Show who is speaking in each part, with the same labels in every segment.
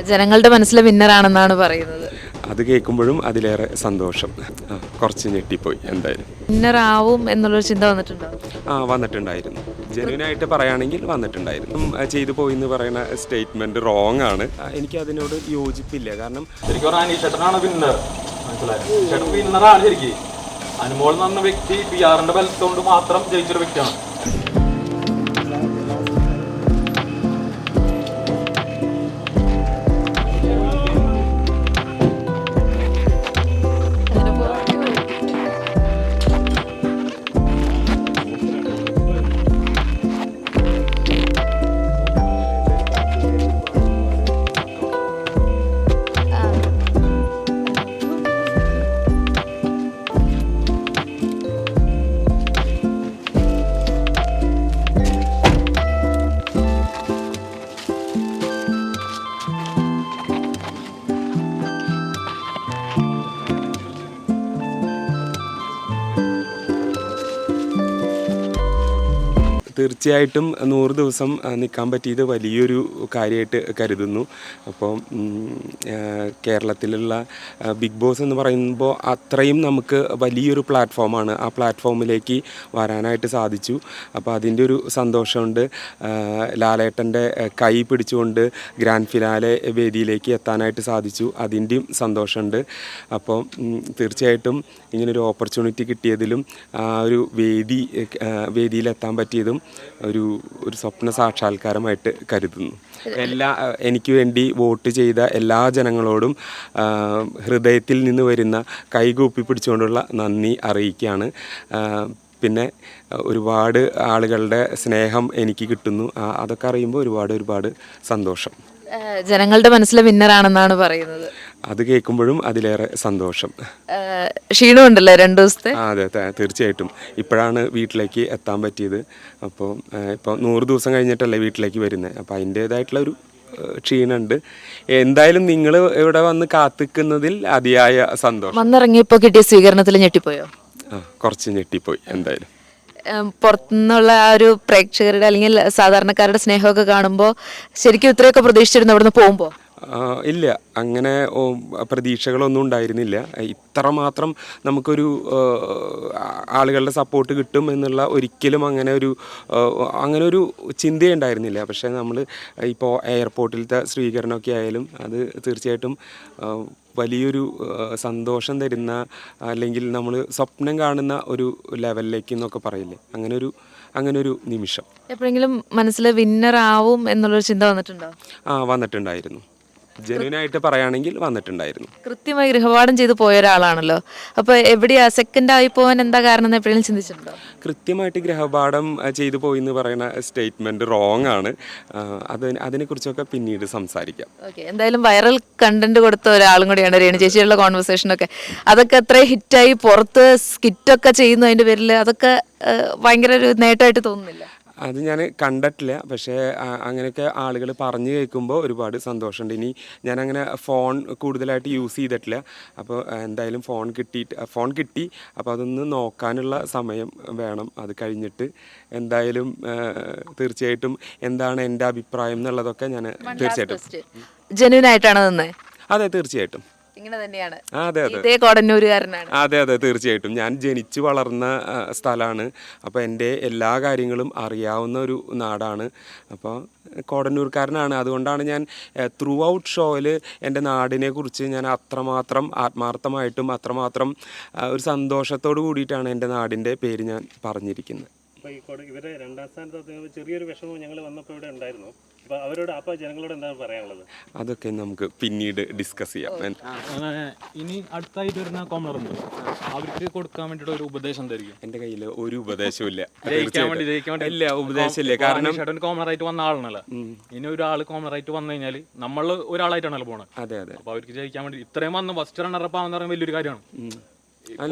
Speaker 1: ജനങ്ങളുടെ മനസ്സിലെ വിന്നറാണെന്നാണ് പറയുന്നത്.
Speaker 2: അത് കേൾക്കുമ്പോഴും അതിലേറെ സന്തോഷം. കുറച്ച് ഞെട്ടിപ്പോയി. എന്തായാലും
Speaker 1: വിന്നറാവും എന്നുള്ളൊരു ചിന്ത വന്നിട്ടുണ്ടോ?
Speaker 2: വന്നിട്ടുണ്ടായിരുന്നു. ജെന്യൂനായിട്ട് പറയുകയാണെങ്കിൽ വന്നിട്ടുണ്ടായിരുന്നു. ചെയ്തു പോയി എന്ന് പറയുന്ന സ്റ്റേറ്റ്മെൻറ്റ് റോങ് ആണ്. എനിക്ക് അതിനോട് യോജിപ്പില്ല. കാരണം
Speaker 3: ശരിക്കും അനീഷേട്ടനാണ് വിന്നർ. മനസ്സിലായോ? ചേട്ടൻ വിന്നറാണ് ശരിക്കും. അനുമോൾ എന്ന് പറഞ്ഞ വ്യക്തി PR-ന്റെ ബലത്ത് കൊണ്ട് മാത്രം ജയിച്ചൊരു വ്യക്തിയാണ്.
Speaker 2: തീർച്ചയായിട്ടും 100 ദിവസം നിൽക്കാൻ പറ്റിയത് വലിയൊരു കാര്യമായിട്ട് കരുതുന്നു. അപ്പോൾ കേരളത്തിലുള്ള ബിഗ് ബോസ് എന്ന് പറയുമ്പോൾ അത്രയും നമുക്ക് വലിയൊരു പ്ലാറ്റ്ഫോമാണ്. ആ പ്ലാറ്റ്ഫോമിലേക്ക് വരാനായിട്ട് സാധിച്ചു. അപ്പോൾ അതിൻ്റെ ഒരു സന്തോഷമുണ്ട്. ലാലേട്ടൻ്റെ കൈ പിടിച്ചുകൊണ്ട് ഗ്രാൻഡ് ഫിനാലെ വേദിയിലേക്ക് എത്താനായിട്ട് സാധിച്ചു. അതിൻ്റെയും സന്തോഷമുണ്ട്. അപ്പോൾ തീർച്ചയായിട്ടും ഇങ്ങനൊരു ഓപ്പർച്യൂണിറ്റി കിട്ടിയതിലും ആ ഒരു വേദിയിലെത്താൻ പറ്റിയതും ഒരു സ്വപ്ന സാക്ഷാത്കാരമായിട്ട് കരുതുന്നു. എനിക്ക് വേണ്ടി വോട്ട് ചെയ്ത എല്ലാ ജനങ്ങളോടും ഹൃദയത്തിൽ നിന്ന് വരുന്ന കൈകൂപ്പി പിടിച്ചുകൊണ്ടുള്ള നന്ദി അറിയിക്കുകയാണ്. പിന്നെ ഒരുപാട് ആളുകളുടെ സ്നേഹം എനിക്ക് കിട്ടുന്നു. അതൊക്കെ അറിയുമ്പോൾ ഒരുപാട് സന്തോഷം.
Speaker 1: ജനങ്ങളുടെ മനസ്സിലെ വിന്നറാണെന്നാണ് പറയുന്നത്.
Speaker 2: അത് കേൾക്കുമ്പോഴും അതിലേറെ സന്തോഷം.
Speaker 1: ക്ഷീണമുണ്ടല്ലേ 2 ദിവസത്തെ?
Speaker 2: അതെ, തീർച്ചയായിട്ടും. ഇപ്പോഴാണ് വീട്ടിലേക്ക് എത്താൻ പറ്റിയത്. അപ്പോൾ ഇപ്പോൾ 100 ദിവസം കഴിഞ്ഞിട്ടല്ലേ വീട്ടിലേക്ക് വരുന്നത്. അപ്പോൾ അതിൻ്റേതായിട്ടുള്ള ഒരു ക്ഷീണമുണ്ട്. എന്തായാലും നിങ്ങൾ ഇവിടെ വന്ന് കാത്തിക്കുന്നതിൽ അതിയായ സന്തോഷം.
Speaker 1: വന്നിറങ്ങിയപ്പോൾ കിട്ടിയ സ്വീകരണത്തിൽ ഞെട്ടിപ്പോയോ?
Speaker 2: കുറച്ച് ഞെട്ടിപ്പോയി. എന്തായാലും
Speaker 1: പുറത്തുനിന്നുള്ള ആ ഒരു പ്രേക്ഷകരുടെ അല്ലെങ്കിൽ സാധാരണക്കാരുടെ സ്നേഹമൊക്കെ കാണുമ്പോൾ ശരിക്കും ഇത്രയൊക്കെ പ്രതീക്ഷിച്ചിരുന്നു അവിടുന്ന് പോകുമ്പോൾ?
Speaker 2: ഇല്ല, അങ്ങനെ പ്രതീക്ഷകളൊന്നും ഉണ്ടായിരുന്നില്ല. ഇത്രമാത്രം നമുക്കൊരു ആളുകളുടെ സപ്പോർട്ട് കിട്ടും എന്നുള്ള ഒരിക്കലും അങ്ങനെ ഒരു ചിന്തയേ ഉണ്ടായിരുന്നില്ല. പക്ഷേ നമ്മൾ ഇപ്പോൾ എയർപോർട്ടിലത്തെ സ്വീകരണമൊക്കെ ആയാലും അത് തീർച്ചയായിട്ടും വലിയൊരു സന്തോഷം തരുന്ന, അല്ലെങ്കിൽ നമ്മൾ സ്വപ്നം കാണുന്ന ഒരു ലെവലിലേക്ക് എന്നൊക്കെ പറയില്ലേ, അങ്ങനൊരു നിമിഷം.
Speaker 1: എപ്പോഴെങ്കിലും മനസ്സിൽ വിന്നറാവും എന്നുള്ളൊരു ചിന്ത വന്നിട്ടുണ്ടോ?
Speaker 2: വന്നിട്ടുണ്ടായിരുന്നു. ജെന്യൂനായിട്ട് പറയുകയാണെങ്കിൽ വന്നിട്ടുണ്ടായിരുന്നു.
Speaker 1: കൃത്യമായി ഗൃഹപാഠം ചെയ്ത് പോയ ഒരാളാണല്ലോ. അപ്പോൾ എവിടെയാ സെക്കൻഡ് ആയി പോകാൻ എന്താ കാരണം എന്ന് എപ്പോഴെങ്കിലും ചിന്തിച്ചിട്ടുണ്ടോ?
Speaker 2: കൃത്യമായിട്ട് ഗൃഹപാഠം ചെയ്തു പോയി എന്ന് പറയുന്ന സ്റ്റേറ്റ്മെൻറ്റ് റോങ് ആണ്. അതിനെക്കുറിച്ചൊക്കെ പിന്നീട് സംസാരിക്കാം.
Speaker 1: ഓക്കെ, എന്തായാലും വൈറൽ കണ്ടന്റ് കൊടുത്ത ഒരാളും കൂടിയാണ് രേണു ചേച്ചിയുള്ള കോൺവെർസേഷനൊക്കെ. അതൊക്കെ അത്ര ഹിറ്റായി പുറത്ത് സ്കിറ്റൊക്കെ ചെയ്യുന്നു. അതിൻ്റെ പേരിൽ അതൊക്കെ ഭയങ്കര ഒരു നേട്ടമായിട്ട് തോന്നുന്നില്ല?
Speaker 2: അത് ഞാൻ കണ്ടിട്ടില്ല. പക്ഷേ അങ്ങനെയൊക്കെ ആളുകൾ പറഞ്ഞു കേൾക്കുമ്പോൾ ഒരുപാട് സന്തോഷമുണ്ട്. ഇനി ഞാനങ്ങനെ ഫോൺ കൂടുതലായിട്ട് യൂസ് ചെയ്തിട്ടില്ല. അപ്പോൾ എന്തായാലും ഫോൺ കിട്ടി. അപ്പോൾ അതൊന്ന് നോക്കാനുള്ള സമയം വേണം. അത് കഴിഞ്ഞിട്ട് എന്തായാലും തീർച്ചയായിട്ടും എന്താണ് എൻ്റെ അഭിപ്രായം എന്നുള്ളതൊക്കെ ഞാൻ തീർച്ചയായിട്ടും.
Speaker 1: ജെന്യൂൻ ആയിട്ടാണ് നിന്നത്?
Speaker 2: അതെ, തീർച്ചയായിട്ടും.
Speaker 1: ഇങ്ങനെ തന്നെയാണ്.
Speaker 2: അതെ,
Speaker 1: കോടന്നൂരുകാരനാണ്.
Speaker 2: അതെ, തീർച്ചയായിട്ടും. ഞാൻ ജനിച്ചു വളർന്ന സ്ഥലമാണ്. അപ്പോൾ എൻ്റെ എല്ലാ കാര്യങ്ങളും അറിയാവുന്ന ഒരു നാടാണ്. അപ്പോൾ കോടന്നൂർക്കാരനാണ്. അതുകൊണ്ടാണ് ഞാൻ ത്രൂ ഔട്ട് ഷോയിൽ എൻ്റെ നാടിനെ കുറിച്ച് ഞാൻ അത്രമാത്രം ആത്മാർത്ഥമായിട്ടും അത്രമാത്രം ഒരു സന്തോഷത്തോടു കൂടിയിട്ടാണ് എൻ്റെ നാടിൻ്റെ പേര് ഞാൻ പറഞ്ഞിരിക്കുന്നത്.
Speaker 4: ഇവരെ 2ാം സ്ഥാനത്ത് ചെറിയൊരു വിഷമം ഞങ്ങൾ വന്നപ്പോൾ ഇവിടെ ഉണ്ടായിരുന്നു. ജനങ്ങളോട് എന്താണ് പറയാനുള്ളത്?
Speaker 2: അതൊക്കെ നമുക്ക് പിന്നീട് ഡിസ്കസ് ചെയ്യാം.
Speaker 3: ഇനി അടുത്തായിട്ട് വരുന്ന കോമണറുണ്ട്, അവർക്ക് കൊടുക്കാൻ വേണ്ടിയിട്ട് ഒരു ഉപദേശം എന്തായിരിക്കും?
Speaker 2: എൻ്റെ കയ്യിൽ ഒരു ഉപദേശവും ഇല്ല.
Speaker 3: ഇല്ല,
Speaker 2: ഉപദേശമില്ല. കാരണം
Speaker 3: കോമണറായിട്ട് വന്ന ആളാണല്ലോ. ഇനി ഒരാൾ കോമണറായിട്ട് വന്നു കഴിഞ്ഞാൽ നമ്മൾ ഒരാളായിട്ടാണല്ലോ പോണത്.
Speaker 2: അതെ.
Speaker 3: അപ്പോൾ അവർക്ക് ജയിക്കാൻ വേണ്ടി ഇത്രയും വന്ന് ഫസ്റ്റ് റണ്ണറപ്പ് ആവാന്ന് പറയുമ്പോൾ വലിയൊരു കാര്യമാണ്.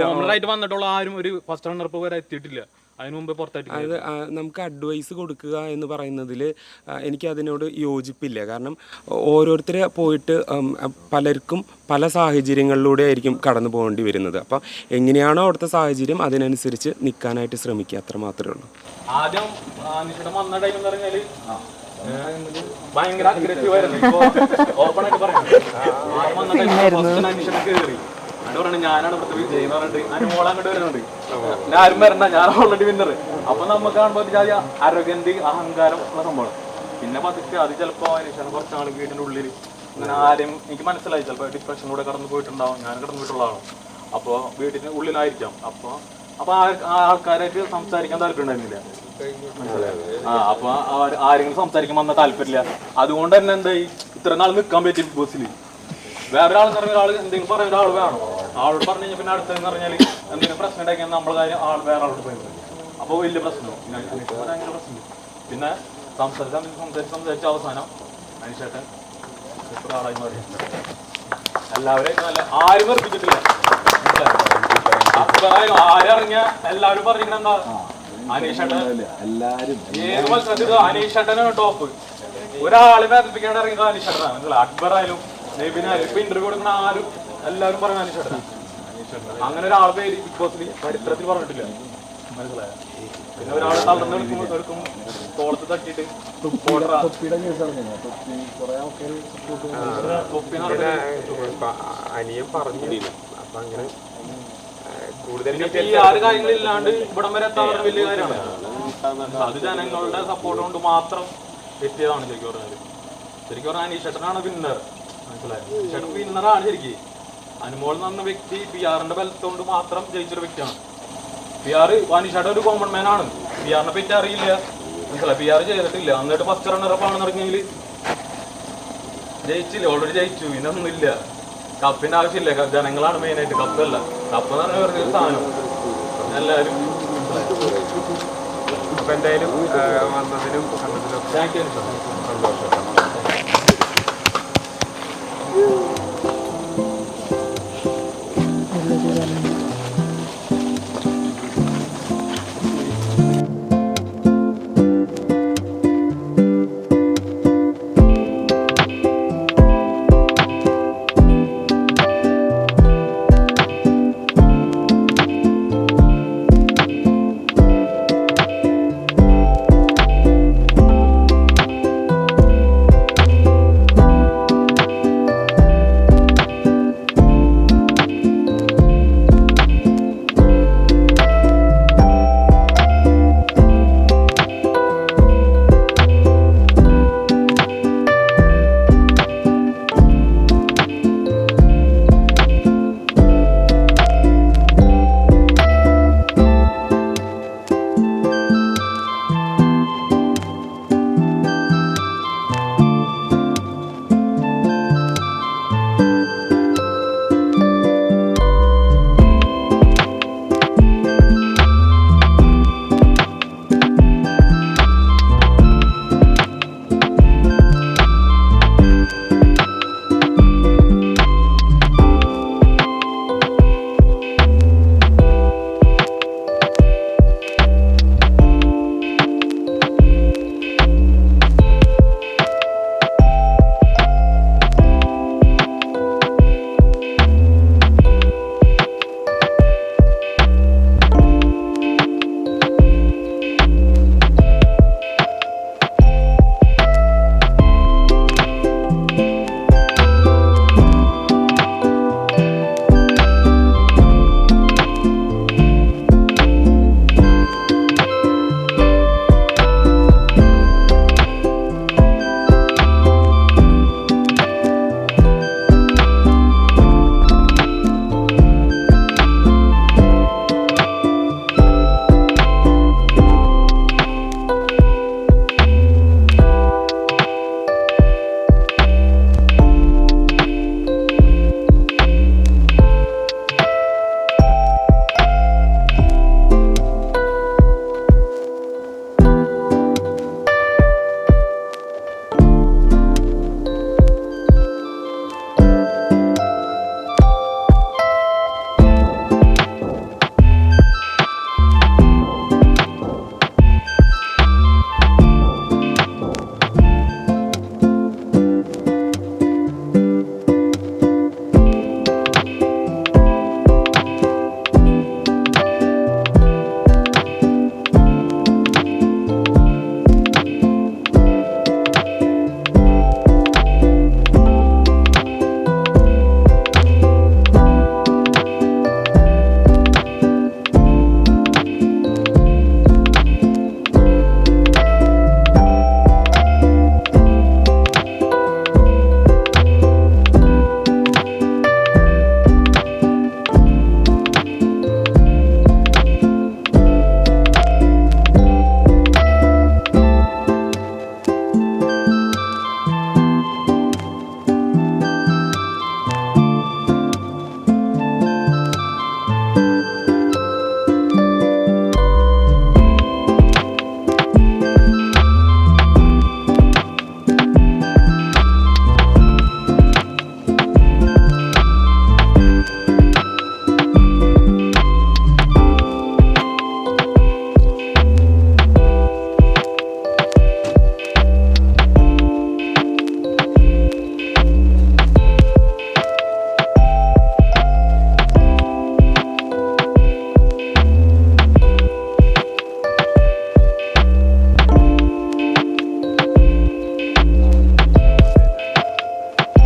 Speaker 3: കോമണറായിട്ട് വന്നിട്ടുള്ള ആരും ഒരു ഫസ്റ്റ് റണ്ണറപ്പ് വരെ എത്തിയിട്ടില്ല. അതിന് മുമ്പ്
Speaker 2: അത് നമുക്ക് അഡ്വൈസ് കൊടുക്കുക എന്ന് പറയുന്നതിൽ എനിക്ക് അതിനോട് യോജിപ്പില്ല. കാരണം ഓരോരുത്തരെ പോയിട്ട് പലർക്കും പല സാഹചര്യങ്ങളിലൂടെ ആയിരിക്കും കടന്നു പോകേണ്ടി വരുന്നത്. അപ്പം എങ്ങനെയാണോ അവിടുത്തെ സാഹചര്യം അതിനനുസരിച്ച് നിൽക്കാനായിട്ട് ശ്രമിക്കുക, അത്ര മാത്രമേ ഉള്ളൂ.
Speaker 3: ആദ്യം വന്ന ടൈം എന്ന് പറഞ്ഞാൽ ഭയങ്കര അഗ്രസീവ് ആയിരുന്നു. ഓപ്പൺ ആയിട്ട് കയറി അത് പറയണ ഞാനാണ് ഇവിടുത്തെ വിജയ് എന്ന് പറഞ്ഞിട്ട് അനുമോൾ അങ്ങോട്ട് വരുന്നുണ്ട്. ആരും വരണ്ട, ഞാൻ ഓൾറെഡി വിന്നർ. അപ്പൊ നമുക്ക് കാണുമ്പോൾ അരോഗന്റ് അഹങ്കാരം ഉള്ള സംഭവം. പിന്നെ പതുക്കെ അത് ചിലപ്പോ അതിനുശേഷം കുറച്ച് നാൾ വീടിന്റെ ഉള്ളിൽ അങ്ങനെ ആരും എനിക്ക് മനസ്സിലായി ചിലപ്പോൾ ഡിപ്രഷനിലൂടെ കടന്നു പോയിട്ടുണ്ടാവും. ഞാൻ കടന്നു പോയിട്ടുള്ള ആളാണ്. അപ്പോൾ വീടിന് ഉള്ളിലായിരിക്കാം. അപ്പൊ ആൾക്കാരായിട്ട് സംസാരിക്കാൻ താല്പര്യം ഉണ്ടായിരുന്നില്ല. അപ്പൊ ആരെങ്കിലും സംസാരിക്കാൻ വന്ന താല്പര്യമില്ല. അതുകൊണ്ട് തന്നെ എന്തായി ഇത്ര നാൾ നിൽക്കാൻ പറ്റി ബിഗ് ബോസിൽ. വേറെ ആൾ പറഞ്ഞ ഒരാൾ എന്തെങ്കിലും പറയുന്ന ഒരാൾ വേണം. ആളോട് പറഞ്ഞു കഴിഞ്ഞാൽ പിന്നെ അടുത്തെന്ന് പറഞ്ഞാൽ എന്തെങ്കിലും പ്രശ്നം ഉണ്ടാക്കിയാൽ നമ്മളെ കാര്യം വേറെ ആളോട് പോയത്. അപ്പോൾ വലിയ പ്രശ്നവും ഭയങ്കര പ്രശ്നം. പിന്നെ സംസാരിച്ച അവസാനം അതിനുശേഷം എത്ര ആളായി മാറി. എല്ലാവരും നല്ല ആരും വെറുപ്പിച്ചിട്ടില്ല. ആരിറങ്ങിയ എല്ലാവരും പറഞ്ഞിങ്ങനെ എന്താ അനീഷേട്ടൻ ഏത് മത്സരത്തിൽ അനീഷേട്ടനാണ് ടോപ്പ്. ഒരാളെ വേദനിപ്പിക്കാണ്ട് ഇറങ്ങിയത് അനീഷേട്ടനാണ്. നിങ്ങൾ അക്ബറായാലും നെബിനായാലും ഇപ്പൊ ഇന്റർവ്യൂ കൊടുക്കുന്ന ആരും എല്ലാവരും പറയും അനീഷേട്ടനാണ്. അങ്ങനെ ഒരാളെ പേര് ബിഗ് ബോസിൽ ചരിത്രത്തിൽ പറഞ്ഞിട്ടില്ല. മനസ്സിലായോ? പിന്നെ ഒരാളെ തളർന്ന് എടുക്കും തോളത്ത് തട്ടിയിട്ട്
Speaker 2: അനിയൻ പറഞ്ഞില്ല. അപ്പൊ അങ്ങനെ
Speaker 3: ഈ ആറ് കാര്യങ്ങളില്ലാണ്ട് ഇവിടം വരെ എത്താൻ വലിയ കാര്യമാണ്. അത് ജനങ്ങളുടെ സപ്പോർട്ട് കൊണ്ട് മാത്രം എത്തിയതാണ്. ശരിക്കും പറഞ്ഞാൽ അനീഷേട്ടനാണ് വിന്നർ. മനസ്സിലായത്? അനീഷേട്ടൻ വിന്നറാണ് ശരിക്കും. അനുമോൾ എന്ന് പറഞ്ഞ വ്യക്തി PR-ന്റെ ബലത്തോണ്ട് മാത്രം ജയിച്ചൊരു വ്യക്തിയാണ്. അനീഷേട്ടൻ ഒരു കോമൺ മാൻ ആണ്. PR-നെ പറ്റി അറിയില്ല. മനസ്സിലായി? PR ചെയ്തിട്ടില്ല. എന്നിട്ട് ഫസ്റ്റ് റണ്ണറപ്പ് ആണെന്ന് പറഞ്ഞെങ്കിൽ ജയിച്ചില്ല. ഓൾറെഡി ജയിച്ചു. ഇതൊന്നുമില്ല. കപ്പിന്റെ ആവശ്യമില്ല. ജനങ്ങളാണ് മെയിനായിട്ട്. കപ്പല്ല. കപ്പ് എന്ന് പറഞ്ഞ ഒരു സാധനം എല്ലാവരും.
Speaker 2: അപ്പൊ എന്തായാലും വന്നതിനും
Speaker 3: താങ്ക് യു.
Speaker 2: സന്തോഷം.